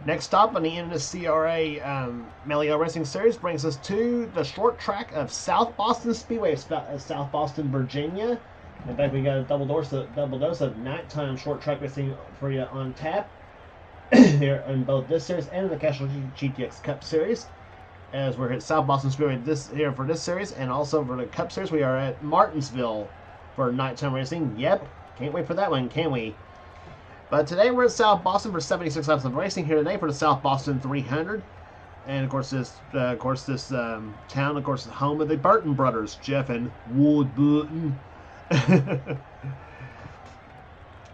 Next up on the NNSCRA Mello Racing Series brings us to the short track of South Boston Speedway, South Boston, Virginia. In fact, we got a double dose of nighttime short track racing for you on tap here in both this series and in the Casual GTX Cup Series. As we're at South Boston Speedway for this series, and also for the Cup Series, we are at Martinsville for nighttime racing. Yep, can't wait for that one, can we? But today we're at South Boston for 76 laps of racing here today for the South Boston 300. And of course this town, of course, is home of the Burton brothers, Jeff and Wood Burton.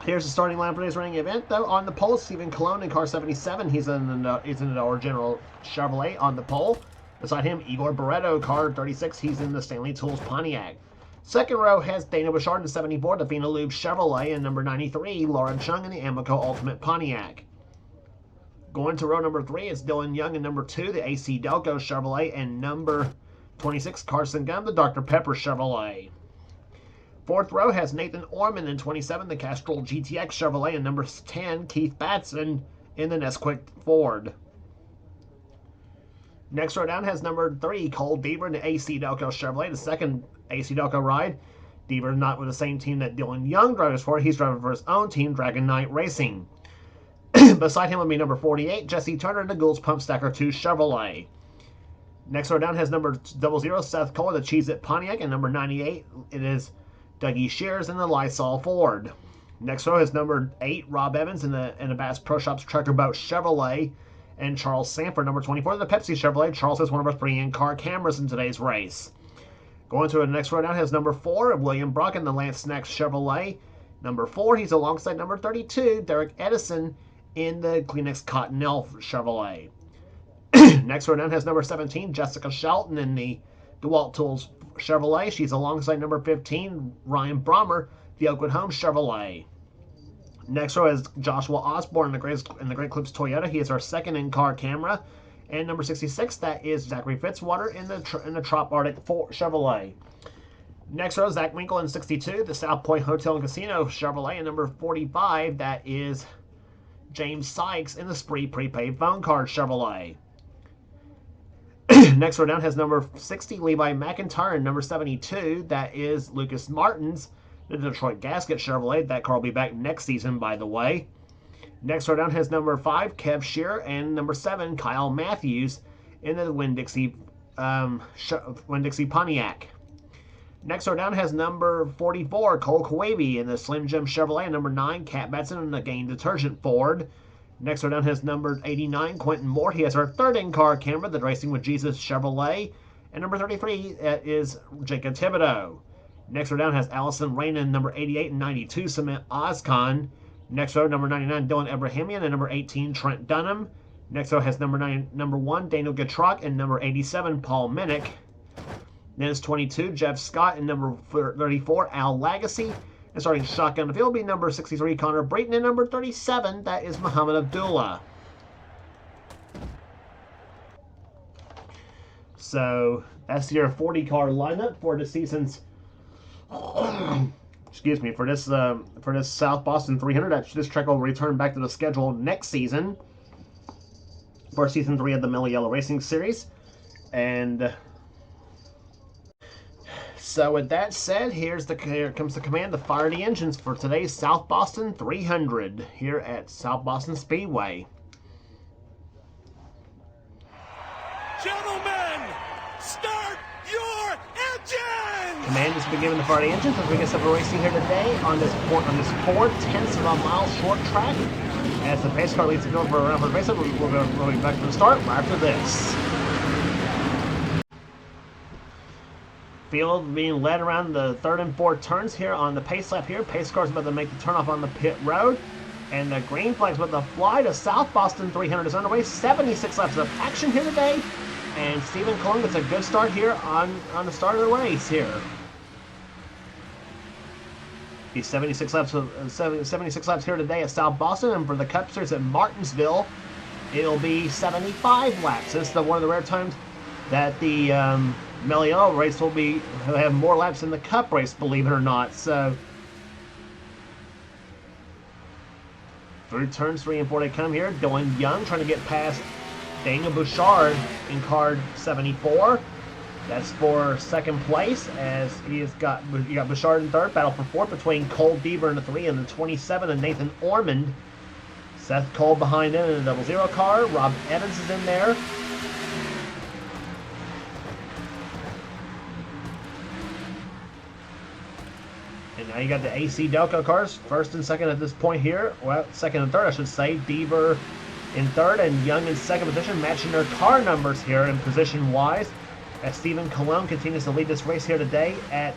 Here's the starting line for today's running event, though. On the pole, Stephen Colon in car 77. He's in the original Chevrolet on the pole. Beside him, Igor Barreto, car 36. He's in the Stanley Tools Pontiac. Second row has Dana Bouchard in 74, the Vinalube Chevrolet, and number 93, Laura Chung in the Amoco Ultimate Pontiac. Going to row number 3 is Dylan Young in number 2, the AC Delco Chevrolet, and number 26, Carson Gunn, the Dr. Pepper Chevrolet. Fourth row has Nathan Orman in 27, the Castrol GTX Chevrolet, and number 10, Keith Batson in the Nesquik Ford. Next row down has number 3, Cole Deaver in the AC Delco Chevrolet, the second AC Delco ride. Deaver not with the same team that Dylan Young drives for. He's driving for his own team, Dragon Knight Racing. Beside him will be number 48, Jesse Turner in the Gould's Pump Stacker 2 Chevrolet. Next row down has number 00, Seth Kohler, the Cheez-It Pontiac, and number 98, it is Dougie Shears in the Lysol Ford. Next row is number 8, Rob Evans in the Bass Pro Shops Trucker Boat Chevrolet, and Charles Sanford, number 24, the Pepsi Chevrolet. Charles has one of our 3 in-car cameras in today's race. Going to the next row down has number 4, William Brock in the Lance Snacks Chevrolet. Number 4, he's alongside number 32, Derek Edison in the Kleenex Cottonelle Chevrolet. Next row down has number 17, Jessica Shelton in the DeWalt Tools Chevrolet. She's alongside number 15, Ryan Brommer, the Oakwood Homes Chevrolet. Next row is Joshua Osborne in the Great Clips Toyota. He is our second in-car camera. And number 66, that is Zachary Fitzwater in the Trop Arctic Chevrolet. Next row, Zach Winkle in 62, the South Point Hotel and Casino Chevrolet. And number 45, that is James Sykes in the Spree Prepaid Phone Card Chevrolet. Next row down has number 60, Levi McIntyre, and number 72, that is Lucas Martins, the Detroit Gasket Chevrolet. That car will be back next season, by the way. Next row down has number 5, Kev Shearer, and number 7, Kyle Matthews in the Winn-Dixie Pontiac. Next row down has number 44, Cole Kawabe in the Slim Jim Chevrolet, and number 9, Cat Batson in the Gain Detergent Ford. Next row down has number 89, Quentin Moore. He has our third in-car camera, the Racing with Jesus Chevrolet. And number 33 is Jacob Thibodeau. Next row down has Allison Rainin, number 88 and 92, Cement Ozcon. Next row, number 99, Dylan Abrahamian, and number 18, Trent Dunham. Next row has number 1, Daniel Gatrock, and number 87, Paul Minnick. Then it's 22, Jeff Scott, and number 34, Al Lagacy. And starting shotgun the field will be number 63, Connor Brayton, and number 37, that is Muhammad Abdullah. So that's your 40-car lineup for the season's excuse me, for this South Boston 300. This track will return back to the schedule next season for season 3 of the Mello Yello Racing Series. And so with that said, here comes the command to fire the engines for today's South Boston 300 here at South Boston Speedway. Gentlemen, start your engines! Command has been given to fire the engines as we get some racing here today on this 4/10 of a mile short track. As the pace car leads the field for a round for the race, we'll be back to the start right after this. Field being led around the third and fourth turns here on the pace lap here. Pace car's about to make the turnoff on the pit road. And the green flag's about to fly. The South Boston 300 is underway. 76 laps of action here today. And Stephen Colon gets a good start here on the start of the race here. He's 76 laps here today at South Boston. And for the Cup Series at Martinsville, it'll be 75 laps. This is one of the rare times that the Mello race will have more laps than the Cup race, believe it or not. So Through turns 3 and 4 they come here. Dylan Young trying to get past Daniel Bouchard in card 74. That's for second place, as you got Bouchard in third. Battle for fourth between Cole Deaver in the 3 and the 27 and Nathan Ormond. Seth Cole behind him in a 00 car. Rob Evans is in there. And now you got the AC Delco cars, first and second at this point here. Well, second and third, I should say. Deaver in third and Young in second position, matching their car numbers here in position-wise. As Stephen Colon continues to lead this race here today at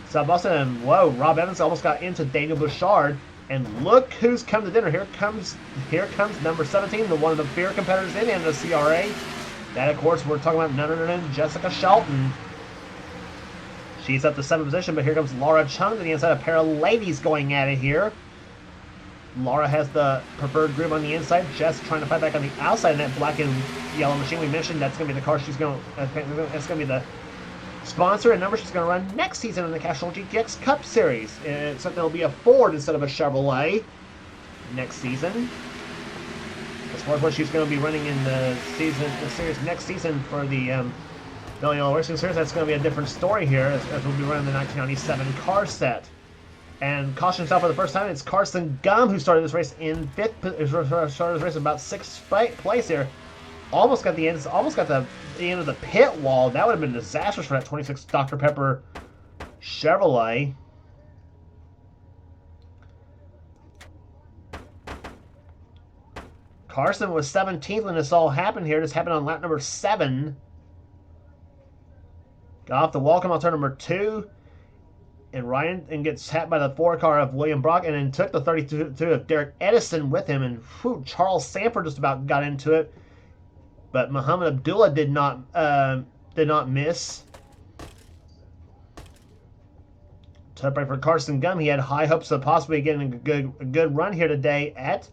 South Boston. And whoa, Rob Evans almost got into Daniel Bouchard. And look who's come to dinner. Here comes number 17, the one of the fierce competitors in NNSCRA. That, of course, we're talking about none other than Jessica Shelton. She's up to 7th position, but here comes Laura Chung to the inside. A pair of ladies going at it here. Laura has the preferred groove on the inside. Jess trying to fight back on the outside in that black and yellow machine we mentioned. That's going to be the car she's going. That's going to be the sponsor and number she's going to run next season in the Castrol GTX Cup Series. Except it'll be a Ford instead of a Chevrolet next season. As far as what she's going to be running in the series next season for the Mello Racing Series, that's going to be a different story here, as we'll be running the 1997 car set. And caution himself for the first time, it's Carson Gum who started this race in about 6th place here. Almost got the end of the pit wall. That would have been disastrous for that 26 Dr. Pepper Chevrolet. Carson was 17th when this all happened here. This happened on lap number 7. Got off the wall, come on turn number 2. And Ryan gets hit by the 4 car of William Brock, and then took the 32 of Derek Edison with him. And whew, Charles Sanford just about got into it. But Muhammad Abdullah did not miss. Tough break for Carson Gum. He had high hopes of possibly getting a good run here today at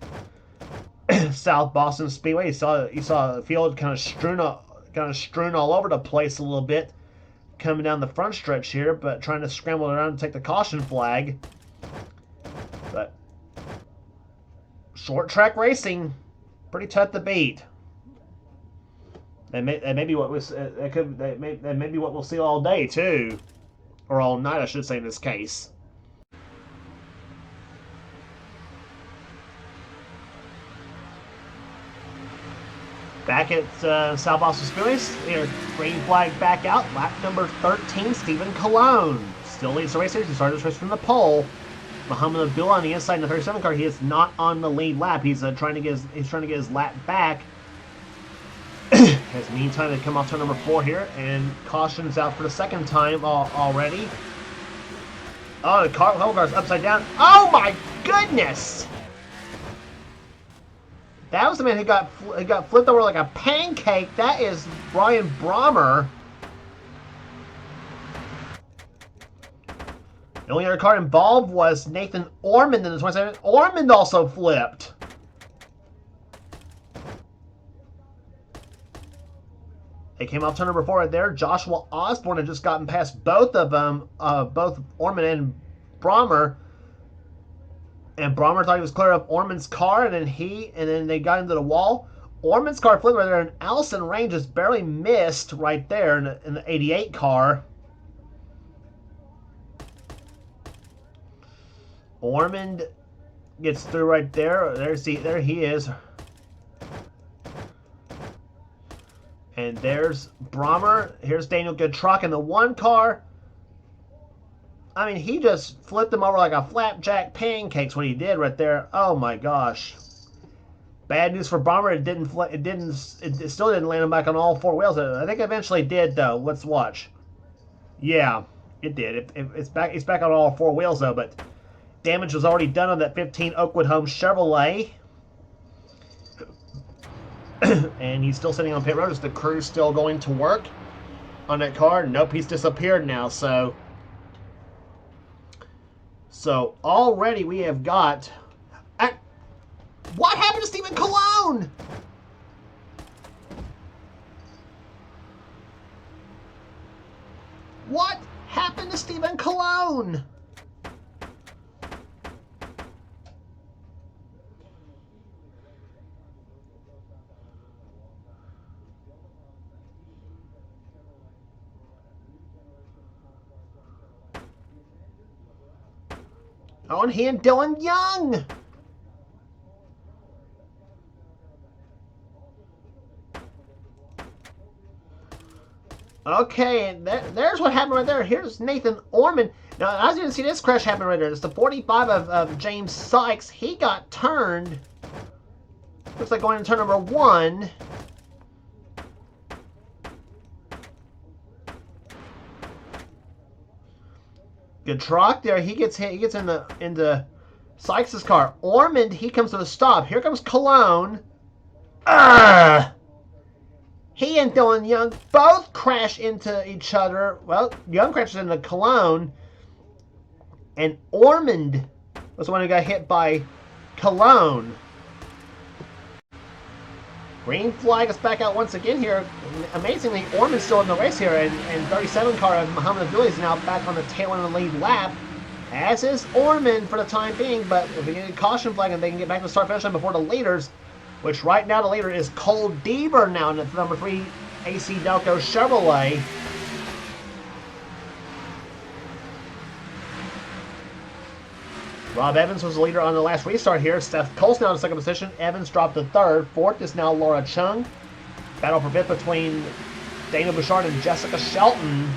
South Boston Speedway. You saw the field kind of strewn all over the place a little bit, coming down the front stretch here, but trying to scramble around and take the caution flag. But short track racing, pretty tough to beat. That may be what we'll see all day too, or all night, I should say in this case. Back at South Boston Speedways, here, green flag back out. Lap number 13, Stephen Colon still leads the race here. He started this race from the pole. Muhammad Abdullah on the inside in the 37 car. He is not on the lead lap. He's trying to get his lap back. Has meantime they come off turn number 4 here, and caution's out for the second time already. Oh, the car's upside down. Oh my goodness! That was the man who got flipped over like a pancake. That is Brian Brommer. The only other car involved was Nathan Ormond in the 27. Ormond also flipped. They came off turn number 4 right there. Joshua Osborne had just gotten past both of them, both Ormond and Brommer. And Brommer thought he was clear of Ormond's car, and then they got into the wall. Ormond's car flipped right there, and Allison Rain just barely missed right there in the 88 car. Ormond gets through right there. There he is. And there's Brommer. Here's Daniel Goodtruck in the 1 car. I mean, he just flipped him over like a flapjack pancakes when he did right there. Oh my gosh. Bad news for Brommer. It still didn't land him back on all 4 wheels. I think it eventually did though. Let's watch. Yeah, it did. It's back on all 4 wheels though, but damage was already done on that 15 Oakwood Home Chevrolet. And he's still sitting on pit road. Is the crew still going to work on that car? Nope, he's disappeared now. So already we have got... What happened to Stephen Colon? What happened to Stephen Colon? On hand, Dylan Young. Okay, and there's what happened right there. Here's Nathan Orman. Now, I didn't see this crash happen right there. It's the 45 of James Sykes. He got turned. Looks like going to turn number 1. Good truck there. He gets hit. He gets into Sykes' car. Ormond, he comes to a stop. Here comes Cologne. He and Dylan Young both crash into each other. Well, Young crashes into Cologne. And Ormond was the one who got hit by Cologne. Green flag is back out once again here. Amazingly, Ormond's still in the race here, and 37 car of Muhammad Abdullah is now back on the tail end of the lead lap, as is Ormond for the time being. But if we get a caution flag and they can get back to the start finish line before the leaders, which right now the leader is Cole Deaver now in the number 3 AC Delco Chevrolet. Rob Evans was the leader on the last restart here. Seth Cole's now in second position. Evans dropped to third. Fourth is now Laura Chung. Battle for fifth between Dana Bouchard and Jessica Shelton.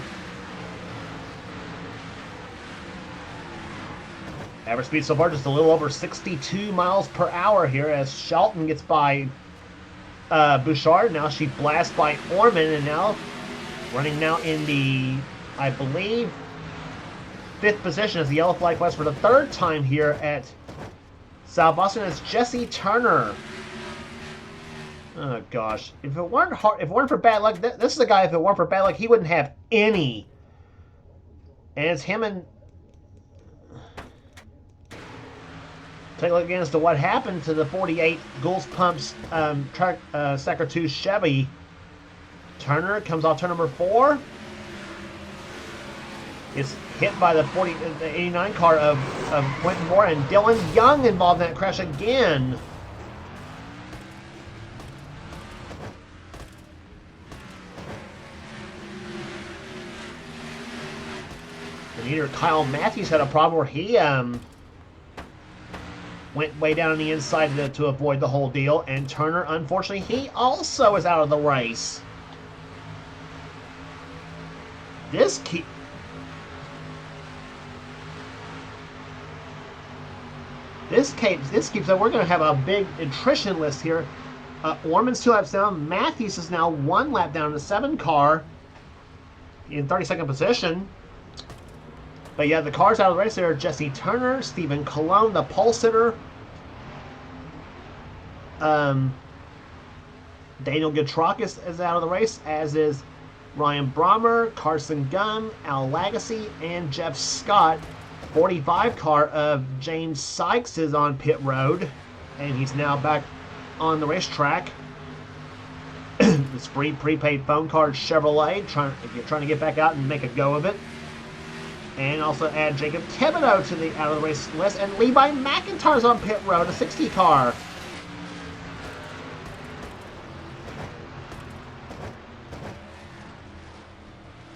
Average speed so far just a little over 62 miles per hour here as Shelton gets by Bouchard. Now she blasts by Orman, and now running now in the, I believe, 5th position as the yellow flag flies for the 3rd time here at South Boston. It's Jesse Turner. Oh gosh, if it weren't for bad luck, this is the guy. If it weren't for bad luck, he wouldn't have any. And it's him and take a look again as to what happened to the 48 Gould's Pumps Sector 2 Chevy. Turner comes off turn number 4. Is hit by the 89 car of Quentin Moore, and Dylan Young involved in that crash again. And either Kyle Matthews had a problem where he went way down on the inside to avoid the whole deal, and Turner, unfortunately, he also is out of the race. This keeps up. We're going to have a big attrition list here. Orman's 2 laps down. Matthews is now 1 lap down in the 7 car in 32nd position. But yeah, the cars out of the race there are Jesse Turner, Stephen Cologne, the pole sitter, Daniel Gutrakis is out of the race, as is Ryan Brommer, Carson Gunn, Al Lagacy, and Jeff Scott. 45 car of James Sykes is on pit road, and he's now back on the racetrack. This free prepaid phone card Chevrolet trying to get back out and make a go of it. And also add Jacob Thibodeau to the out of the race list, and Levi McIntyre's on pit road, a 60 car.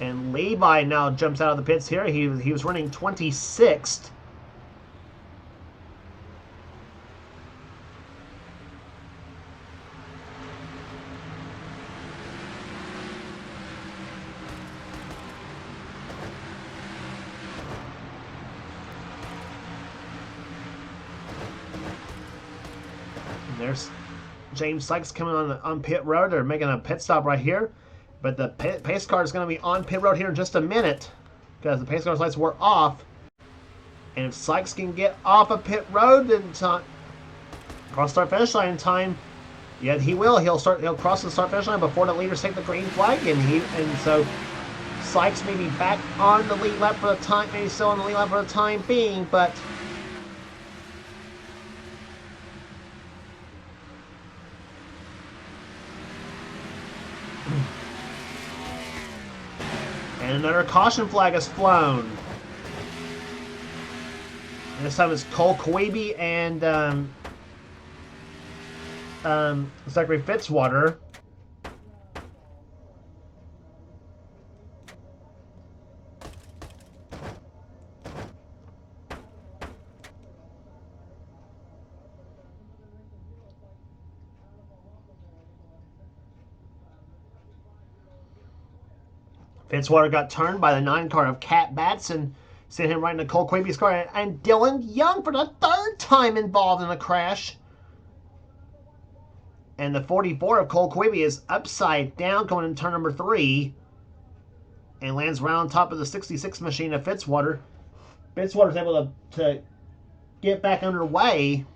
And Levi now jumps out of the pits here. He was running 26th. And there's James Sykes coming on pit road. They're making a pit stop right here. But the pace car is going to be on pit road here in just a minute because the pace car's lights were off. And if Sykes can get off of pit road in time, cross start finish line in time, yeah, he will. He'll cross the start finish line before the leaders take the green flag, and so Sykes may be back on the lead lap for the time, maybe still on the lead lap for the time being, but. And another caution flag is flown. And this time it's Cole Koibe and Zachary Fitzwater. Fitzwater got turned by the 9 car of Cat Batson, sent him right into Cole Quaby's car, and Dylan Young for the 3rd time involved in a crash. And the 44 of Cole Quaby is upside down going into turn number 3 and lands right on top of the 66 machine of Fitzwater. Fitzwater's able to get back underway.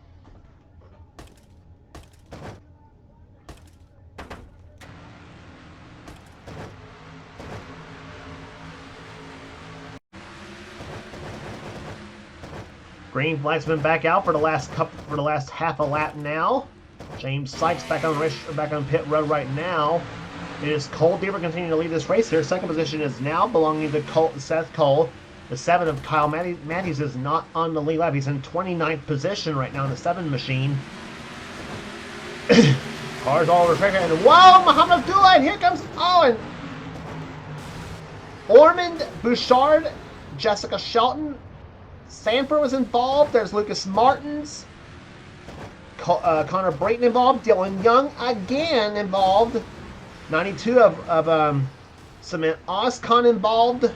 Green flag's been back out for the last half a lap now. James Sykes back on pit road right now. It is Cole Deaver continuing to lead this race here. Second position is now belonging to Seth Cole. The 7 of Kyle Matthews is not on the lead lap. He's in 29th position right now in the 7 machine. Cars all over track. And whoa, Muhammad Abdullah, and here comes Owen. Ormond, Bouchard, Jessica Shelton, Sanford was involved. There's Lucas Martins, Connor Brayton involved. Dylan Young again involved. 92 of Cement Oscon involved.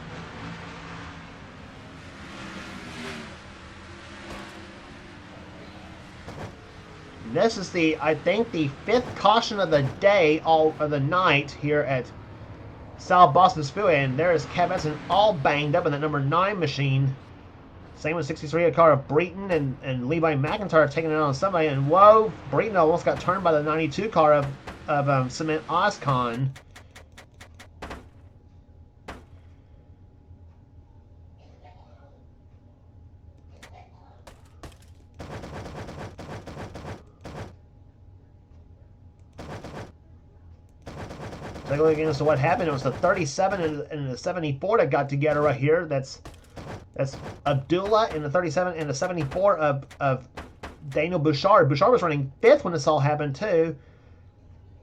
This is I think the 5th caution of the day, all of the night here at South Boston Speedway, and there is Kev Edson all banged up in that number 9 machine. Same with 63, a car of Breton and Levi McIntyre taking it on somebody, and whoa, Breton almost got turned by the 92 car of Cement Oscon. Take a look again as to what happened. It was the 37 and the 74 that got together right here. That's Abdullah in the 37 and the 74 of Daniel Bouchard. Bouchard was running 5th when this all happened too.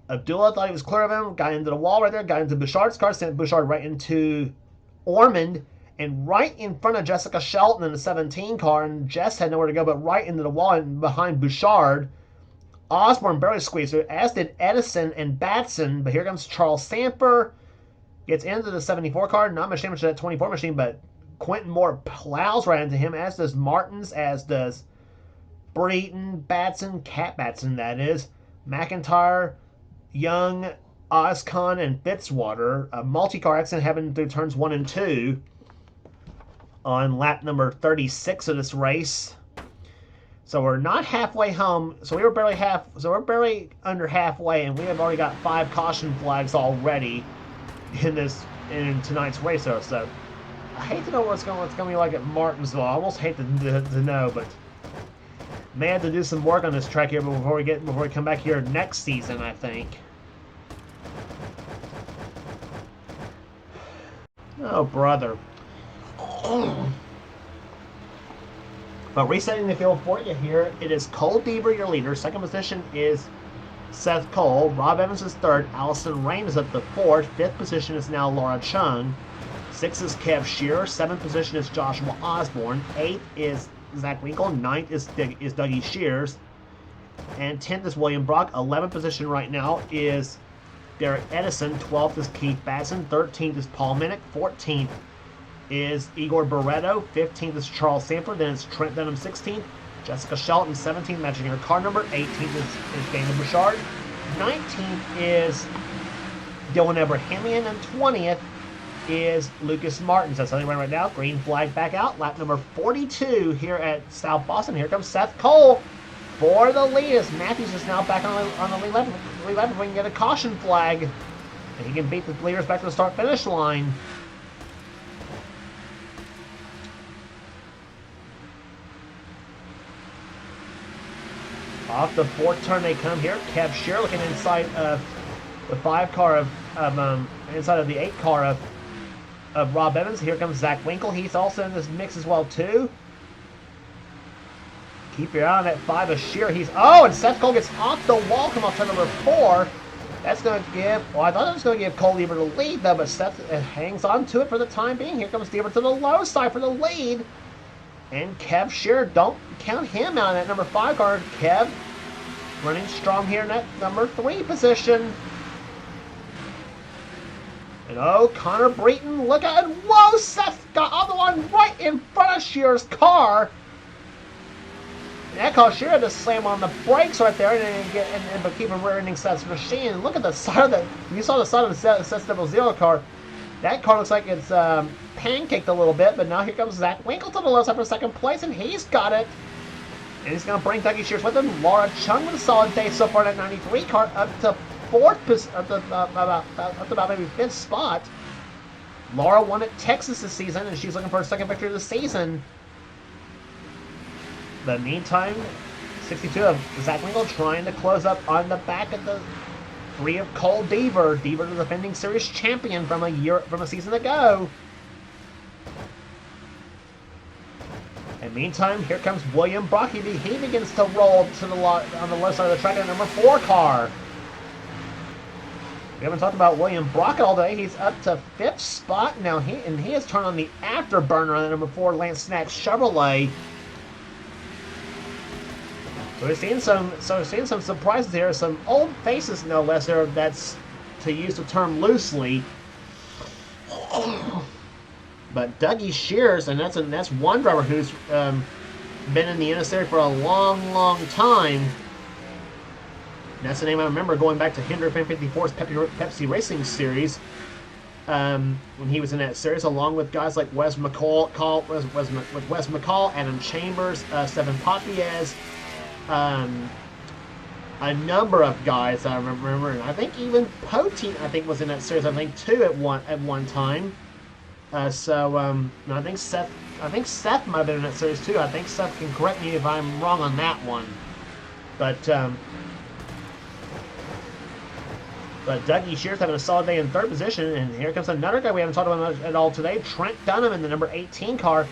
Abdullah thought he was clear of him, got into the wall right there, got into Bouchard's car, sent Bouchard right into Ormond, and right in front of Jessica Shelton in the 17 car, and Jess had nowhere to go but right into the wall and behind Bouchard. Osborne barely squeezed her, as did Edison and Batson, but here comes Charles Samper, gets into the 74 car, not much damage to that 24 machine, but Quentin Moore plows right into him, as does Martins, as does Breton, Batson, Cat Batson, that is, McIntyre, Young, Oscon, and Fitzwater. A multi-car accident happened through turns 1 and 2 on lap number 36 of this race. So we're not halfway home. So we're barely under halfway, and we have already got 5 caution flags already in tonight's race. So I hate to know what's going to be like at Martinsville. I almost hate to know, but may have to do some work on this track here before we come back here next season, I think. Oh, brother. But resetting the field for you here, it is Cole Deaver, your leader. Second position is Seth Cole. Rob Evans is 3rd. Allison Rain is up to 4th. 5th position is now Laura Chung. 6th is Kev Shearer. 7th position is Joshua Osborne. 8th is Zach Winkle. 9th is Dougie Shears. And 10th is William Brock. 11th position right now is Derek Edison. 12th is Keith Batson. 13th is Paul Minnick. 14th is Igor Barreto. 15th is Charles Sanford. Then it's Trent Dunham 16th. Jessica Shelton 17th, matching her car number. 18th is Daniel Bouchard. 19th is Dylan Abrahamian. And 20th is Lucas Martins. That's something right now. Green flag back out. Lap number 42 here at South Boston. Here comes Seth Cole for the lead, as Matthews is now back on the lead lap. If we can get a caution flag, and he can beat the leaders back to the start-finish line. Off the 4th turn they come here. Kev Shear looking inside of the 5 car inside of the 8 car of Rob Evans. Here comes Zach Winkle. He's also in this mix as well too. Keep your eye on that 5 of Shear. And Seth Cole gets off the wall, come off turn number 4. That's going to give, I thought it was going to give Cole Deaver the lead though, but Seth hangs on to it for the time being. Here comes Deaver to the low side for the lead. And Kev Shearer, don't count him out in that number 5 car. Kev running strong here in that number 3 position. And oh, Connor Breton, look at it. Whoa, Seth got on the one right in front of Shearer's car. And that caused Shearer to slam on the brakes right there but keep him rear-ending Seth's machine. And look at the side of the, you saw the side of the Seth's 0 car. That car looks like it's pancaked a little bit, but now here comes Zach Winkle to the left side for second place, and he's got it. And he's going to bring Dougie Shears with him. Laura Chung with a solid day so far in that 93 car, up to about maybe 5th spot. Laura won at Texas this season, and she's looking for her second victory of the season. But meantime, 62 of Zach Winkle trying to close up on the back of the 3 of Cole Deaver. Deaver, the defending series champion from a season ago. And meantime, here comes William Brocky. He begins to roll to the on the left side of the track in the number 4 car. We haven't talked about William Brockett all day. He's up to 5th spot now. He has turned on the afterburner on the number 4 Lance Snack Chevrolet. So we're seeing some surprises here. Some old faces, no less. There, that's to use the term loosely. But Dougie Shears, and that's one driver who's been in the NNSCRA for a long, long time. That's the name I remember going back to Hendrick 54's Pepsi Racing Series when he was in that series, along with guys like Wes McCall, Adam Chambers, Stephen Papiez, a number of guys I remember. And I think even Poteet, was in that series. I think too at one time. I think Seth might have been in that series too. I think Seth can correct me if I'm wrong on that one. But Dougie Shears having a solid day in 3rd position, and here comes another guy we haven't talked about at all today, Trent Dunham in the number 18 car,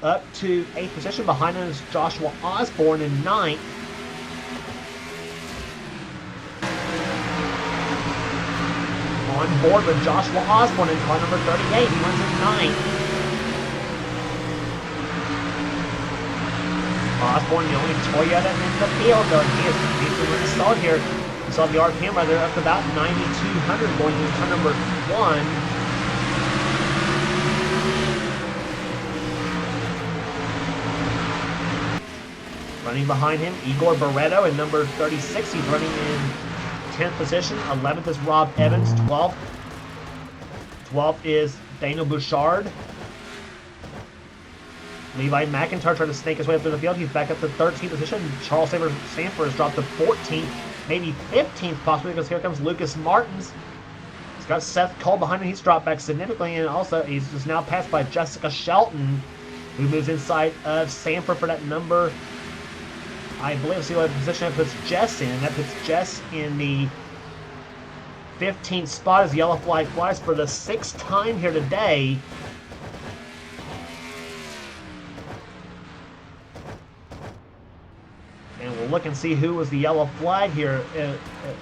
up to 8th position. Behind him is Joshua Osborne in 9th. On board with Joshua Osborne in car number 38. He runs in 9th. Osborne, the only Toyota in the field, though. He's been really solid here. You saw the RPM right there up to about 9,200 going into turn number 1. Running behind him, Igor Barreto in number 36. He's running in 10th position. 11th is Rob Evans. 12th is Daniel Bouchard. Levi McIntyre trying to snake his way up through the field. He's back up to 13th position. Charles Sanford has dropped to 14th, maybe 15th possibly, because here comes Lucas Martins. He's got Seth Cole behind him. He's dropped back significantly, and also he's just now passed by Jessica Shelton, who moves inside of Sanford for that number. I believe, see what position that puts Jess in. That puts Jess in the 15th spot as yellow flag flies for the 6th time here today. And we'll look and see who was the yellow flag here.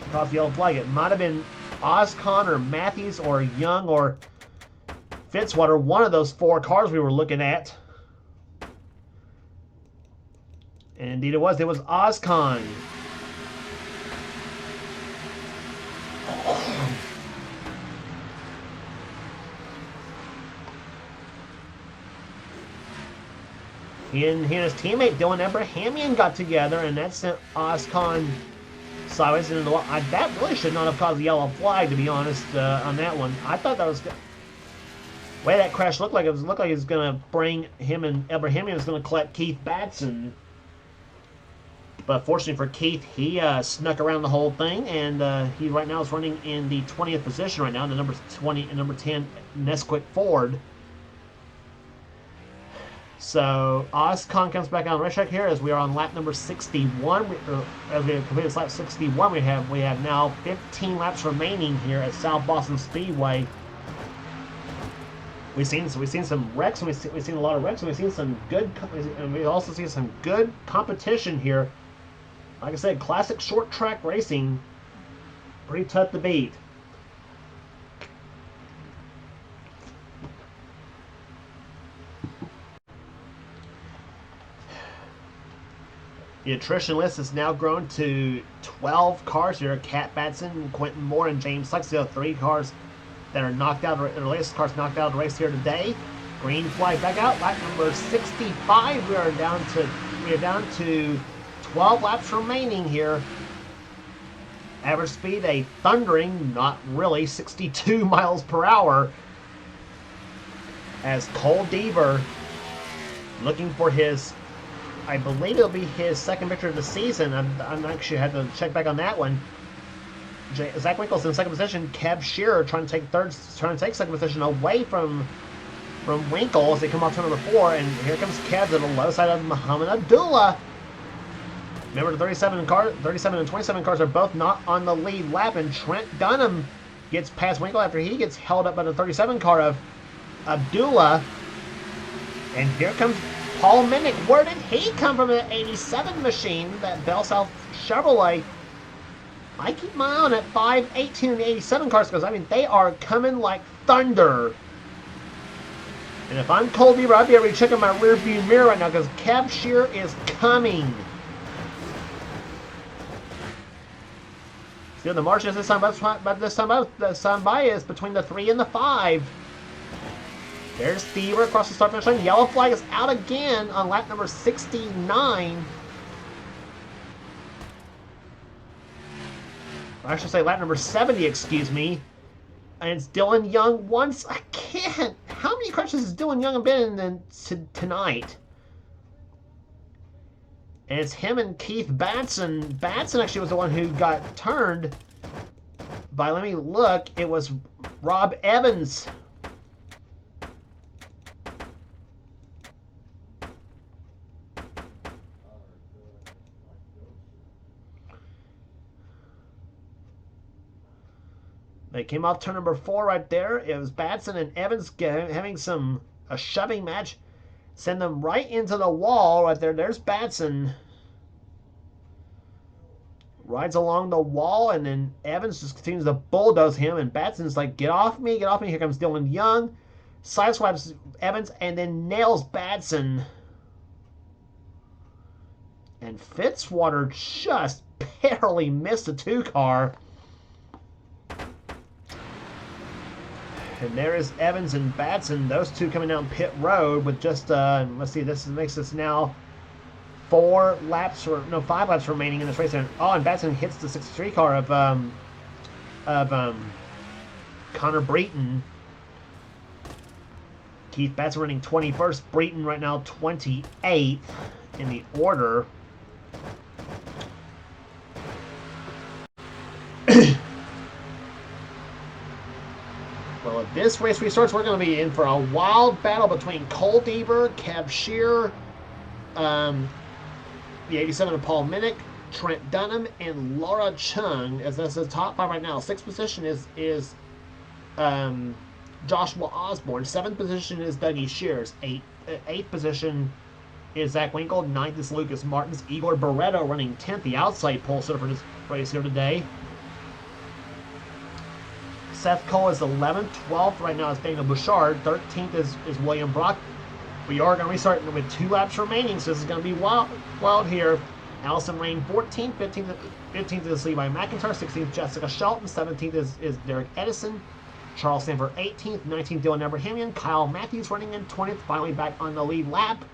Across the yellow flag, it might have been Oscon or Matthews or Young or Fitzwater, one of those 4 cars we were looking at. And indeed it was. It was Oscon. He and his teammate Dylan Abrahamian got together, and that sent Oscon sideways. And that really should not have caused a yellow flag, to be honest, on that one. I thought that was the way that crash looked like. It looked like it was going to bring him, and Abrahamian was going to collect Keith Batson. But fortunately for Keith, he snuck around the whole thing, and he right now is running in the 20th position right now, in the number 20 and number 10 Nesquik Ford. So Oscon comes back on the racetrack here as we are on lap number 61. As we have completed lap 61, we have now 15 laps remaining here at South Boston Speedway. We've seen some wrecks, and we've seen a lot of wrecks, and we've seen some good, and we also see some good competition here. Like I said, classic short track racing, pretty tough to beat. The attrition list has now grown to 12 cars here. Kat Batson, Quentin Moore, and James Lexio, 3 cars that are knocked out, the latest cars knocked out of the race here today. Green flag back out. Lap number 65. We are down to 12 laps remaining here. Average speed, a thundering, not really, 62 miles per hour. As Cole Deaver looking for his, I believe it'll be his second victory of the season. I'm actually had to check back on that one. Zach Winkle's in second position. Kev Shearer trying to take second position away from Winkle as they come off turn number 4, and here comes Kev to the low side of Muhammad Abdullah. Remember, the 37 and 27 cars are both not on the lead lap, and Trent Dunham gets past Winkle after he gets held up by the 37 car of Abdullah. And here comes Paul Minnick. Where did he come from? The 87 machine, that Bell South Chevrolet. I keep my eye on at 5, 18, and 87 cars because, I mean, they are coming like thunder. And if I'm Cole Deaver, I'd be able to check in my rear view mirror right now because Kev Shearer is coming. See, the margin this time by is between the 3 and the 5. There's Deaver across the start finish line. Yellow flag is out again on lap number 69. I should say lap number 70, excuse me. And it's Dylan Young once again. How many crashes has Dylan Young been in tonight? And it's him and Keith Batson. Batson actually was the one who got turned by, let me look, it was Rob Evans. They came off turn number 4 right there. It was Batson and Evans having a shoving match. Send them right into the wall right there. There's Batson. Rides along the wall, and then Evans just continues to bulldoze him. And Batson's like, get off me, get off me. Here comes Dylan Young. Sideswipes Evans and then nails Batson. And Fitzwater just barely missed a 2 car. And there is Evans and Batson, those two coming down pit road with just, let's see, this makes us now 5 laps remaining in this race. And Batson hits the 63 car of Connor Breton. Keith Batson running 21st, Breton right now 28th in the order. Well, if this race restarts, we're going to be in for a wild battle between Cole Deaver, Kev Shearer, the 87 of Paul Minnick, Trent Dunham, and Laura Chung. As that's the top 5 right now. 6th position is Joshua Osborne. 7th position is Dougie Shears. 8th position is Zach Winkle. 9th is Lucas Martins. Igor Barreto running 10th, the outside pole sitter for this race here today. Seth Cole is 11th. 12th right now is Daniel Bouchard. 13th is William Brock. We are going to restart with 2 laps remaining, so this is going to be wild here. Allison Rain 14th. 15th is Levi McIntyre. 16th Jessica Shelton. 17th is Derek Edison. Charles Sanford 18th. 19th Dylan Abrahamian. Kyle Matthews running in 20th. Finally back on the lead lap.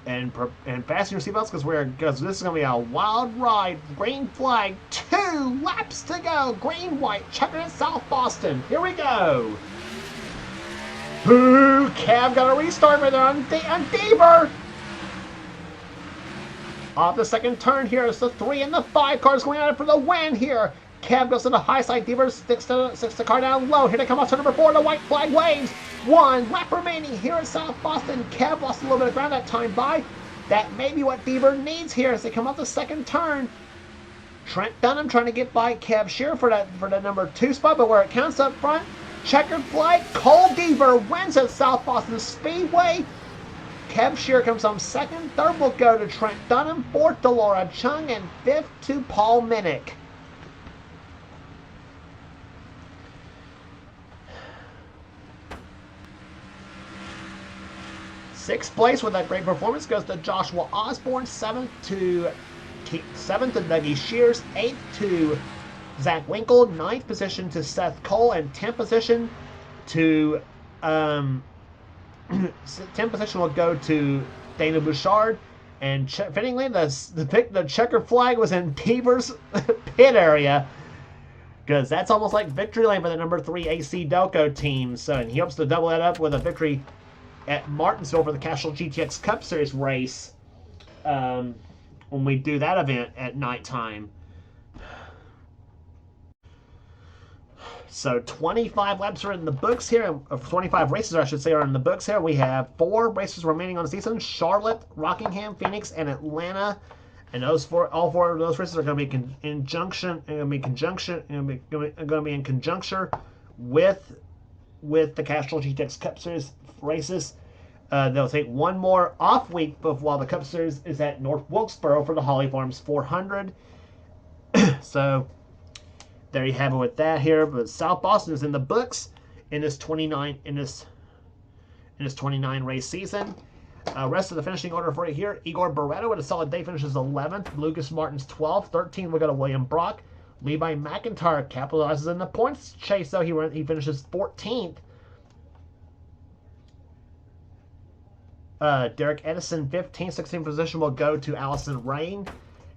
And fasten your seatbelts because this is going to be a wild ride. Green flag, 2 laps to go. Green, white, checkered at South Boston. Here we go. Ooh, Cav got a restart right there on Deaver. Off the second turn here, it's the 3 and the 5 cars going at it for the win here. Cav goes to the high side. Deaver sticks the car down low. Here they come off turn number 4. The white flag waves. 1 lap remaining here at South Boston. Cav lost a little bit of ground that time by. That may be what Deaver needs here as they come off the second turn. Trent Dunham trying to get by Kev Shearer for that number 2 spot, but where it counts up front, checkered flag. Cole Deaver wins at South Boston Speedway. Kev Shearer comes home second. Third will go to Trent Dunham. 4th to Laura Chung, and 5th to Paul Minnick. Sixth place with that great performance goes to Joshua Osborne. 7th to Dougie Shears. 8th to Zach Winkle, 9th position to Seth Cole, and 10th position to 10th position will go to Dana Bouchard. And fittingly, the checker flag was in Beaver's pit area, because that's almost like victory lane for the number 3 AC Delco team. So, and he hopes to double that up with a victory at Martinsville for the Castrol GTX Cup Series race when we do that event at nighttime. So 25 laps are in the books here. 25 races, I should say, are in the books here. We have 4 races remaining on the season: Charlotte, Rockingham, Phoenix, and Atlanta. And all 4 of those races are going to be in conjunction with the Castrol GTX Cup Series races. They'll take one more off week while the Cup Series is at North Wilkesboro for the Holly Farms 400. So there you have it with that here. But South Boston is in the books in this 29 race season. Rest of the finishing order for you here: Igor Barreto with a solid day finishes 11th. Lucas Martins 12th. 13th we go to William Brock. Levi McIntyre capitalizes in the points chase, though he finishes 14th. Derek Edison 15th. 16th position will go to Allison Rain.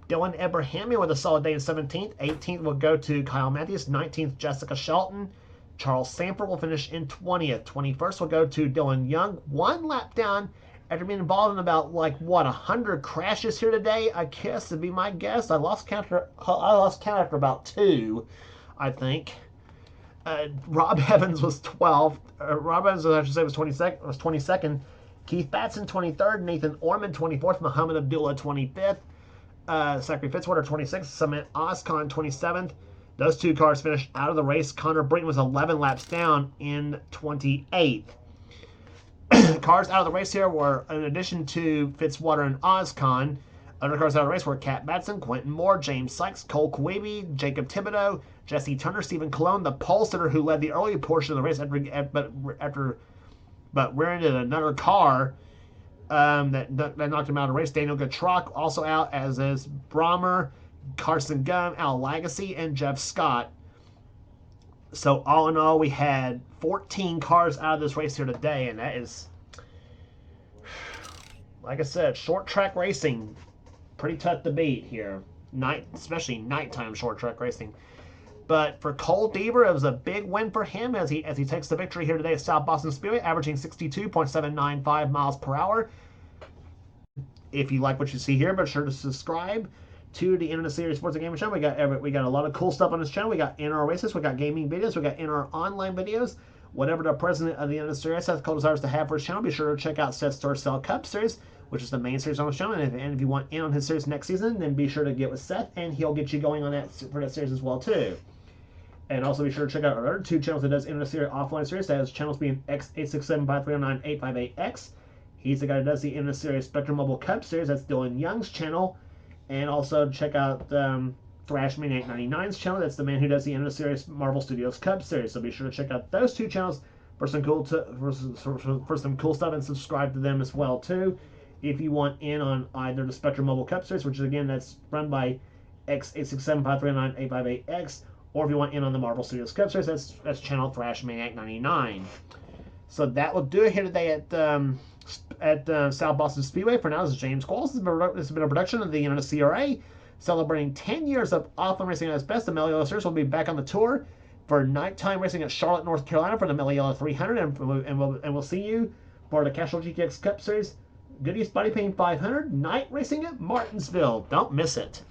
Dylan Ebrahimian with a solid day in 17th. 18th will go to Kyle Matthews. 19th, Jessica Shelton. Charles Sanford will finish in 20th. 21st will go to Dylan Young. 1 lap down after being involved in about 100 crashes here today. I guess would be my guess. I lost count after about 2, I think. Rob Evans was 12th. Rob Evans, I should say, was 22nd. Keith Batson 23rd. Nathan Orman 24th. Muhammad Abdullah 25th. Zachary Fitzwater 26th. Samant Oscon 27th. Those 2 cars finished out of the race. Connor Britton was 11 laps down in 28th. Cars out of the race here were, in addition to Fitzwater and Oscon, other cars out of the race were Kat Batson, Quentin Moore, James Sykes, Cole Kwiebe, Jacob Thibodeau, Jesse Turner, Stephen Cologne, the pole sitter who led the early portion of the race but rear-ended another car that knocked him out of the race. Daniel Gatrock also out, as is Brahmer, Carson Gum, Al Lagacy, and Jeff Scott. So all in all, we had 14 cars out of this race here today, and that is, like I said, short track racing, pretty tough to beat here. Especially nighttime short track racing. But for Cole Deaver, it was a big win for him as he takes the victory here today at South Boston Speedway, averaging 62.795 miles per hour. If you like what you see here, be sure to subscribe to the NNSCRA Sports and Gaming channel. We got a lot of cool stuff on this channel. We got NR races, we got gaming videos, we got NR online videos. Whatever the president of the NNSCRA Seth Cole desires to have for his channel, be sure to check out Seth's Star Cell Cup Series, which is the main series on the channel. And if you want in on his series next season, then be sure to get with Seth, and he'll get you going on that for that series as well too. And also be sure to check out our other 2 channels that does NNSCRA offline series. That has channels being X8675398858X. He's the guy that does the NNSCRA Spectrum Mobile Cup Series. That's Dylan Young's channel. And also check out Thrashman 899's channel. That's the man who does the NNSCRA Marvel Studios Cup Series. So be sure to check out those 2 channels for some cool stuff, and subscribe to them as well too. If you want in on either the Spectrum Mobile Cup Series, which is again that's run by X8675398858X, or if you want in on the Marvel Studios Cup Series, that's channel Thrashman 899. So that will do it here today at South Boston Speedway. For now, this is James Qualls. This has been a production of the NNSCRA, celebrating 10 years of offline racing at its best. The Mello Series will be back on the tour for nighttime racing at Charlotte, North Carolina for the Mello 300, and we'll see you for the Castrol GTX Cup Series Goodies Body Paint 500 night racing at Martinsville. Don't miss it.